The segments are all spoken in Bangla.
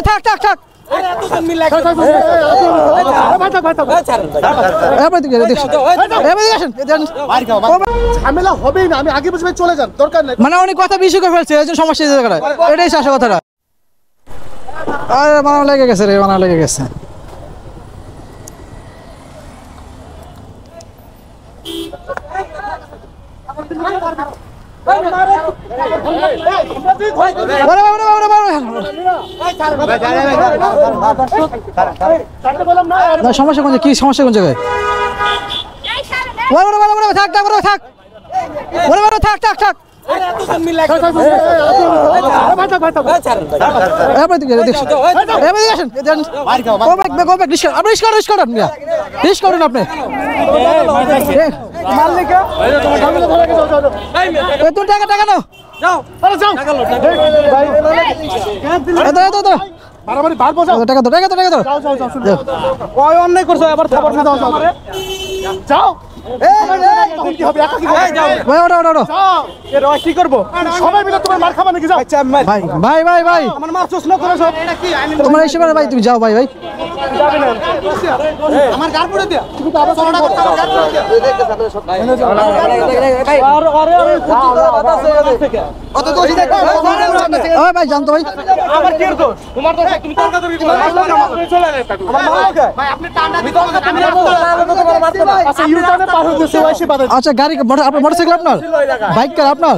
থাক থাক থাক ঝামেলা হবেই না, আমি আগে বুঝবে চলে যান, দরকার নেই। মানে অনেক কথা বেশি করে ফেলছে, এই জন্য সমস্যা এটাই আসা কথাটা। আরে মানা লেগে গেছে রে, মানা লেগে গেছে। সমস্যা কোন, কি সমস্যা কোন জায়গায়? থাক থাক থাক থাক থাক থাক। টাকা নাও, টাকা দাও, টাকা দাও, টাকা দাও। অন্যায় করছো, আবার যাও। কি করবো সবাই মিলে, তোমার মার খাবা নাকি? যাও ভাই ভাই ভাই ভাই, আমার মার চোষ না করে সব তোমার এসে ভাই, তুমি যাও ভাই ভাই। আমার গার পড়ে দিয়া ভাই, জানতো ভাই আমার কি দোষ? তোমার দোষ, তুমি তর্কাতর্কি করো। আচ্ছা, গাড়ি আপনার মোটরসাইকেল, আপনার বাইক, কার আপনার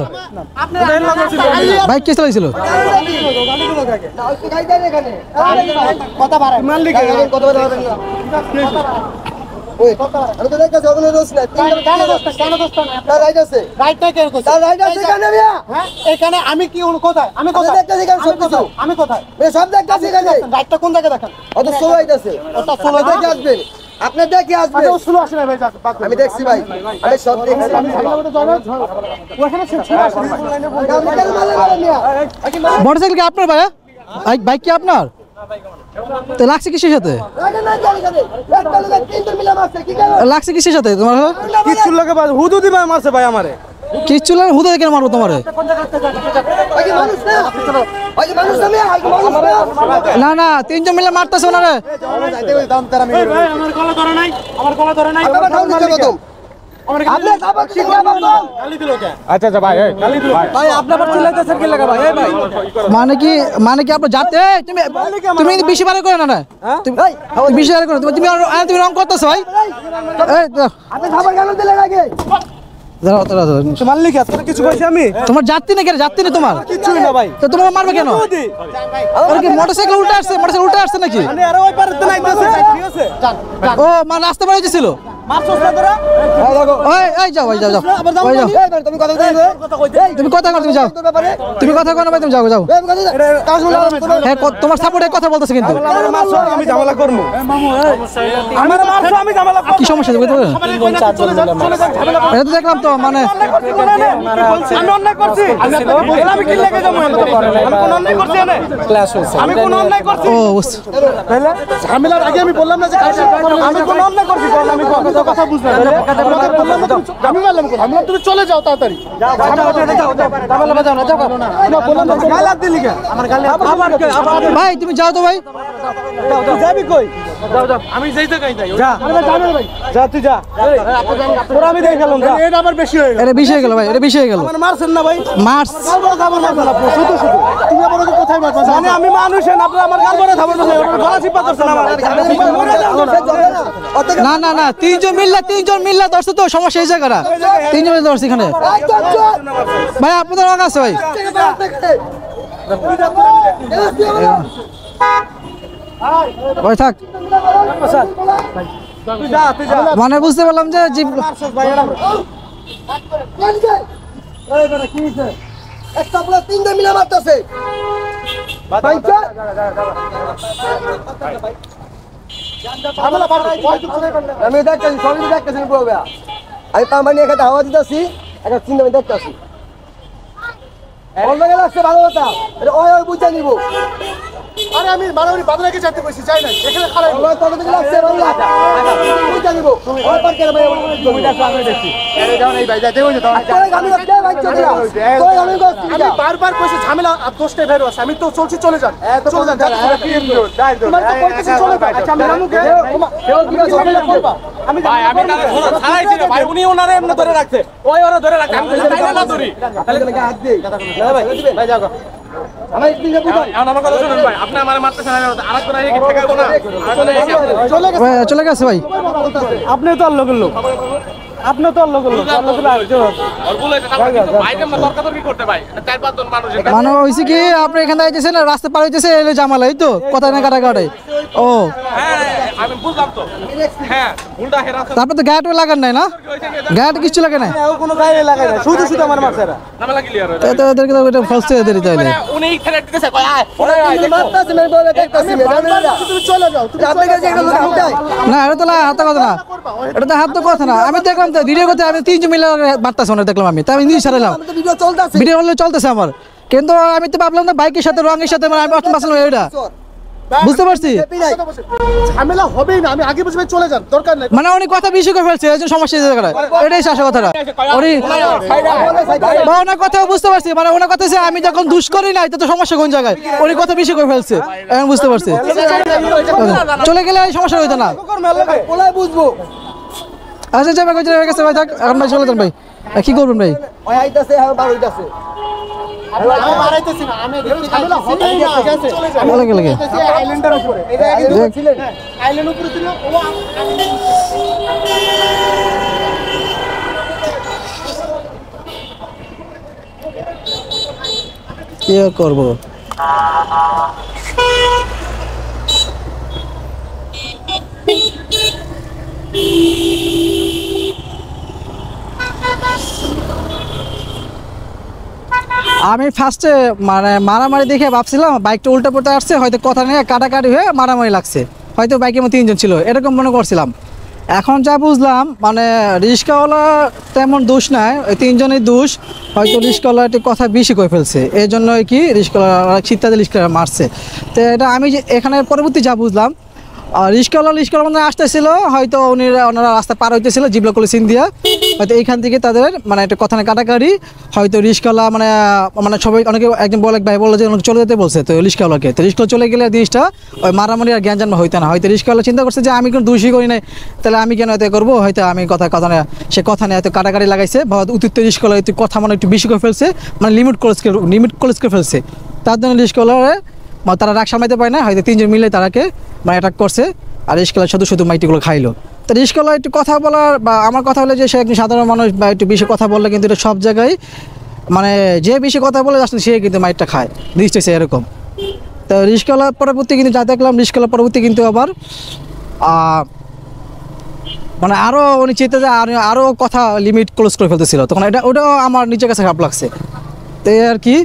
বাইক কে চালাইছিল? এখানে আমি কি কোথায়? আমি কোথায়? আমি কোথায়? সব দেখতেছি। রাইটটা কোন জায়গায় দেখেন? অত স্লো হইতাছে, ওটা স্লো দেখে আসবেন। আপনি দেখে আসবেন, ও স্লো আসে না ভাই। আমি দেখছি ভাই, আমি সব দেখছি। মোটরসাইকেল কি আপনার ভাইয়া? বাইক কি আপনার? তো লাগছে কিসের সাথে? লাগছে কিসের সাথে তোমার? কিচ্ছু লাগে ভাই, হুদুদি ভাই মারছে ভাই আমারে। কিচ্ছু লাগে, হুদুদি কেন মারবো তোমারে? না না, তিনজন মিলে মারতেছে ওনারে। আমার গলা ধরে নাই, আমার গলা ধরে নাই। মানে কি আপনার যাতে তুমি বেশি বার করে না, তুমি বেশি বার করে তুমি রং করতেছো ভাই। তোমার যাত্রী না, যাত্রী না তোমার কিছুই না ভাই, তো তোমার মারবে কেন? মোটরসাইকেল উল্টে আসছে, মোটরসাইকেল উল্টে আসছে নাকি? ও মানে রাস্তা বেড়ে ছিল। তুমি কথা কর, তুমি যাও, তুমি কথা কর না ভাই, তুমি যাও যাও। হ্যাঁ, তোমার সাপোর্টে কথা বলতেছে কিন্তু। আমি ঝামেলা করবো, কি সমস্যা? এটা তো দেখলাম তো, মানে আমি অন্যায় করছি, আমি কি লেগে যাবো? আমি কোন অন্যায় করছি? আমি কোন অন্যায় করছি? ও ঝামেলার আগে আমি বললাম না যে আমি কোন অন্যায় করছি? আমি কথা বুঝলাম, আমি বললাম আমি তুমি চলে যাও তাড়াতাড়ি। ভাই তুমি যাও তো ভাই, যাবি কই? আমি যাইতে কাই যাই, যা তুই যা, তোরা আমি দেখে গেলাম। এটা আবার বেশি হয়ে গেল, এটা বেশি হয়ে গেল ভাই, এটা বেশি হয়ে গেল। আমার মারছেন না ভাই? মার্স তুমি আবার কোথায় মারছো? মানে আমি মানুষ, আপনারা আমার গাল ধরে থামবেন না, গলা চিপা ধরছেন আমার। না না না, তিনজন মিল্লা ধরছে তো, সমস্যা এই জায়গাটা। তিনজন মিলে ধরছে এখানে ভাই, আপনাদের রং আছে ভাই। ভাই থাক, মানে বুঝতে পারলাম যে জিপ তিনজন মিলে মারতেছে। আমি দেখতেছি, সবই দেখতেছি, আমি কামানি এখানে হাওয়া দিতেছি, একটা চিন্তা আমি দেখতেছি। অন্য গেলে আসছে ভালো কথা, ওই বুঝে নিব। আরে আমি মারামারি বাদ রেখে যেতে বসি চাই না এখানে খারাপ কত দিন লাগছে বাংলা বুঝা নিব ওই পার করে ভাই জমিটা আমি দেখছি আরে যাও এই ভাই যাতে হই তো আমি রাখতে ভাই চলে তোই আমি বারবার কইছি ঝামেলা আর দোষটা বের হচ্ছে আমি তো চলছি চলে যান চলে যান তোমার তো কইতেছি চলে যান আচ্ছা আমি রামু কেউ কি ঝামেলা করবা আমি ভাই আমি তারে ধরে ছাড়াইছি না ভাই উনি ওনারে এমনি ধরে রাখছে ওই ওরা ধরে রাখছে আমি তাইলে না ধরি তাহলে হাত দে ভাই ভাই যাও আমার দিকে বুঝাই এখন আমার কথা শুনুন ভাই আপনি আমারে মারতেছেন আমি আরেকবার এসে ঠেকাবো না চলে গেছে ভাই, চলে গেছে ভাই। আপনি তো আর লোকের লোক আপনি তো আর লোকের লোক আর বলেছে তারপর কিন্তু ভাই কেমন তর্কাতর্কি করতে ভাই চার পাঁচজন মানুষ এখানে মানে হয়েছে কি আপনি এখানে আইতেছেন রাস্তা পার হইতেছে এলে জামালা এই তো কথা না কাটাকাটাই ও হ্যাঁ আমি বুঝলাম তো হ্যাঁ উল্টা হেরা তারপর তো গায়েটও লাগান নাই না গায়েট কিছু লাগে না কোনো গায়ে লাগায় না শুধু শুধু আমার মাছেরা নামে লাগি লিয়ার তো এদেরকে তো এটা ফলস এদের তাইলে উনি থ্রেট দিতেছে কয় আয় ওরে আয় দেখো মারতাছি আমি বলে দেখতাছি তুমি চলে যাও তুমি আপনি কাছে একটা লোক উঠাই না এটা তো হাত কথা না এটা তো হাত তো কথা না আমি দেখলাম তো ভিডিও করতে আমি 3 জন মিলে মারতাছি ওনা দেখলাম আমি তাই আমি নিয়ে ছাড়লাম আমি তো ভিডিও চলতেছে ভিডিও হলে চলতেছে আমার কিন্তু আমি তো ভাবলাম না বাইকের সাথে রঙের সাথে মানে আমি অষ্টম বাসলাম এটা বুঝতে পারছি ঝামেলা হবেই না আমি আগে বুঝবে চলে যান দরকার নেই মানে উনি কথা বেশি করে ফেলছে এই জন্য সমস্যা এই জায়গায় এটাই আসল কথাটা উনি বা ওনার কথা বুঝতে পারছি মানে ওনার কথা হচ্ছে আমি যখন দুষ করি নাই তো সমস্যা কোন জায়গায় উনি কথা বেশি করে ফেলছে এখন বুঝতে পারছি চলে গেলে এই সমস্যা হইতো না বলাই বুঝবো আচ্ছা যাবে কই যাবে গেছে ভাই থাক এখন ভাই চলে যান ভাই কি করবেন ভাই ওই আইতাছে আর বার হইতাছে আমি মারাইতেছি না আমি ঝামেলা হবেই না ঠিক আছে বলে গেলে আইল্যান্ডের উপরে এটা আগে দুটো ছিলেন আইল্যান্ড উপরে ছিল ও কি করব আমি ফার্স্টে মানে মারামারি দেখে ভাবছিলাম বাইকটা উল্টা পড়তে আসছে হয়তো কথা নিয়ে কাটাকাটি হয়ে মারামারি লাগছে হয়তো বাইকের মধ্যে 3 জন ছিল এরকম মনে করছিলাম এখন যা বুঝলাম মানে রিস্কাওয়ালা তেমন দোষ নাই ওই 3 জনের দোষ হয়তো রিস্কাওয়ালা একটু কথা বেশি করে ফেলছে এই জন্যই কি রিস্কাওয়ালা শীতাতে রিস্কাওয়ালা মারছে তো এটা আমি যে এখানে পরবর্তী যা বুঝলাম রিস্কাওয়ালা মানে আসতেছিল হয়তো ওনারা রাস্তা পার হইতেছিল জিবলা কলেসিন দিয়া হয়তো এইখান থেকে তাদের মানে একটা কথা কাটাকাটি হয়তো রিস্কাওয়ালা মানে মানে সবাই অনেকে একজন বলে ভাই বললো যে চলে যেতে বলছে তো রিস্কাওয়ালাকে তো রিস্কাওয়ালা চলে গেলে জিনিসটা ওই মারামারি আর জ্ঞান জানবা হইতো না হয়তো রিস্কাওয়ালা চিন্তা করছে যে আমি কোনো দোষী করি নাই তাহলে আমি কেন এত করবো হয়তো আমি কথা নেই সে কথা নিয়ে হয়তো কাটাকাটি লাগাইছে বা অতিরিক্ত রিস্কাওয়ালা একটু কথা মানে একটু বেশি করে ফেলছে মানে লিমিট ক্লোজ করে ফেলছে তার জন্য রিস্কাওয়ালারে তারা রাগ সামাইতে পারে না হয়তো 3 জন মিলে তারাকে মানে অ্যাটাক করছে আর রিস্কাওয়ালা শুধু মাইটিগুলো খাইলো তো রিস্কাওয়ালা একটু কথা বলার বা আমার কথা হলো যে সে একজন সাধারণ মানুষ বা একটু বেশি কথা বললে কিন্তু এটা সব জায়গায় মানে যে বেশি কথা বলে আসলে সে কিন্তু মাইটটা খায় দিচ্ছে এরকম তো রিস্কাওয়ালা পরবর্তী কিন্তু যা দেখলাম রিস্কাওয়ালা পরবর্তী কিন্তু আবার মানে আরও উনি চেতে যে আরও কথা লিমিট ক্লোজ করে ফেলতেছিল তখন ওটাও আমার নিজের কাছে খারাপ লাগছে তো আর কি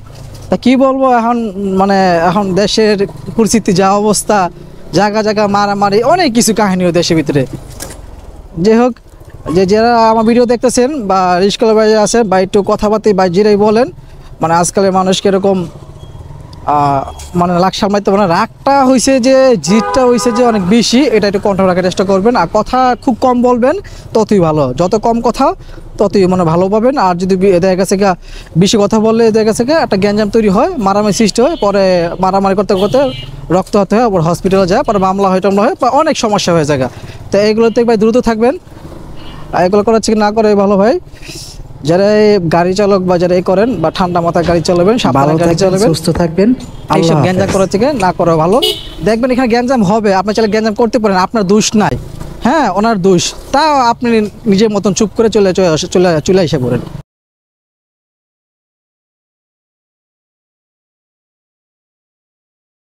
তা কী বলবো এখন মানে এখন দেশের পরিস্থিতি যা অবস্থা জায়গা মারামারি অনেক কিছু কাহিনীও দেশের ভিতরে যাই হোক যারা আমার ভিডিও দেখতেছেন বা রিস্কাওয়ালা ভাই আছে বা একটু কথাবার্তা বা যেটাই বলেন মানে আজকালের মানুষ কীরকম মানে রাগ সামলাইতে মানে রাগটা হয়েছে যে জিদটা হয়েছে যে অনেক বেশি এটা একটু কন্ট্রোল রাখার চেষ্টা করবেন আর কথা খুব কম বলবেন ততই ভালো যত কম কথা ততই মানে ভালো পাবেন আর যদি দেখা গেছে বেশি কথা বললে দেখা গেছে একটা গ্যাঞ্জাম তৈরি হয় মারামারি সৃষ্টি হয় পরে মারামারি করতে করতে রক্ত হতে হয় পরে হসপিটালে যায় পরে মামলা হয় অনেক সমস্যা হয়ে যায় তো এইগুলোতে ভাই দ্রুত থাকবেন এগুলো করার থেকে না করে ভালো ভাই যারা গাড়ি চালক বা যারা করেন বা ঠান্ডা মাথায় গাড়ি চালাবেন সাবধানে গাড়ি চালাবেন সুস্থ থাকবেন এইসব গ্যাঞ্জাম করার থেকে না করা ভালো দেখবেন এখানে গ্যাঞ্জাম হবে আপনি চাইলে গ্যাঞ্জাম করতে পারেন আপনার দোষ নাই হ্যাঁ ওনার দোষ তাও আপনি নিজের মতন চুপ করে চলে এসে পড়েন